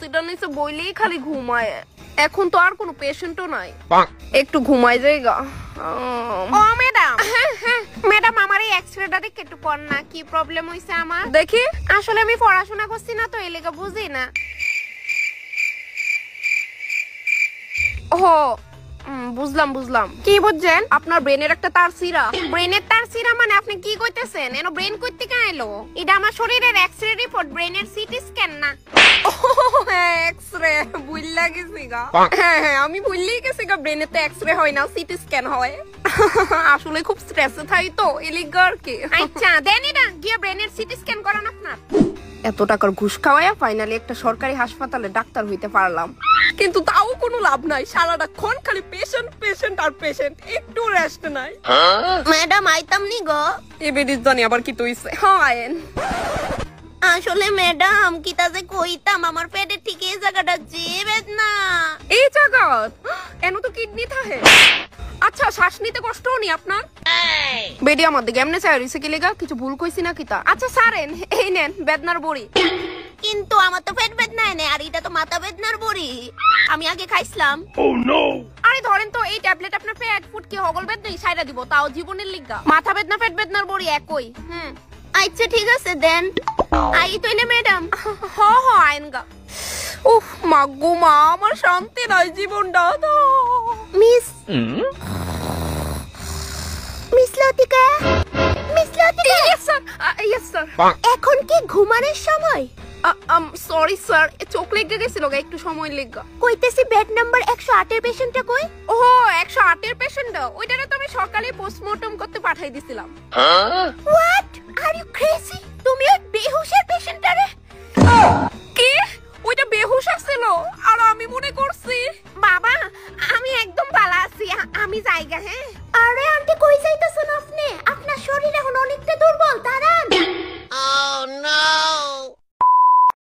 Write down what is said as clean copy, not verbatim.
Seater নিচে বইলেই খালি ঘুমায়। এখন তো আর কোনো পেশেন্টও নাই, একটু ঘুমাই যায়গা। ও ম্যাডাম, ম্যাডাম আমার এই এক্সরেটা দেখে একটু পড় না, কি প্রবলেম হইছে আমার দেখি। আসলে আমি পড়াশোনা করছি না তো, এলাকা বুঝি না। ও বুঝলাম বুঝলাম। কি বুঝছেন? আপনার ব্রেনের একটা তার ছিঁড়া। ব্রেনের তার ছিঁড়া মানে আপনি কি কইতেছেন? এনো ব্রেন কই থেকে আইলো? এটা আমার শরীরের এক্সরে রিপোর্ট, ব্রেনের সিটি স্ক্যান না। এক্সরে বুঝলা গেছি গা। হ্যাঁ আমি ভুললেই গেছি গা, ব্রেনে তো এক্সরে হয় না, সিটি স্ক্যান হয়। আসলে খুব স্ট্রেসে থাকি তো, এলিগা আর কি। আচ্ছা দেন এটা গিয়ে ব্রেনের সিটি স্ক্যান করান আপনার। এত টাকার ঘুষ খাওয়ায়া ফাইনালি একটা সরকারি হাসপাতালে ডাক্তার হইতে পারলাম, কিন্তু তাও কোনো লাভ নাই। সারাটাক্ষণ খালি পেশেন্ট পেশেন্ট আর পেশেন্ট, একটু রেস্ট নাই। ম্যাডাম আইতাম নি গো। এবেদিস জানি আবার কি তৈছে। হ্যাঁ আয়েন। আসলে ম্যাডাম কিতা যে কইতাম, আমার পেটের ঠিক এই জায়গাটা যে বেদনা। এই জায়গা এনো তো কিডনি থাকে। আচ্ছা শ্বাস নিতে কষ্ট হনি আপনার? বেডি আমার দিকে এমনি চাই রইছে কি লেগা, কিছু ভুল কইছি না কিতা? আচ্ছা সারেন, এই নেন বেদনার বড়ি। কিন্তু আমার তো পেট বেদনা এনে, আর এটা তো মাথা বেদনার বড়ি, আমি আগে খাইছিলাম। আরে ধরেন তো এই ট্যাবলেট আপনার পেট ফুটকি হগল বেদনাই সাইরা দিব, তাও জীবনের লিগা। মাথা বেদনা পেট বেদনার বড়ি একই। আচ্ছা ঠিক আছে দেন। I তইলে madam. হ হ আইন গা। উফ মাগো মা, আমার শান্তি নাই জীবনটা। Miss miss Latika, miss Latika. Yes sir, yes sir. এখন কি ঘুমানোর সময়? সরি স্যার, চোখ লেগে গেছিল গা, একটু সময় লেগা। কইতেছি বেড নাম্বার 108 এর পেশেন্টটা কই? ও 108 এর পেশেন্ট, ওইটারে তো আমি সকালে পোস্টমর্টম করতে পাঠাই দিছিলাম। What are you crazy? তুমি ওই বেহুশের পেশেন্টটারে? কি ওইটা বেহুশ ছিল আর আমি মনে করছি। বাবা আমি একদম ভালো আছি, আমি যাইগা। হ্যাঁ আরে আন্টি কই যাইতাছেন আপনি? আপনার শরীর এখন অনেকটা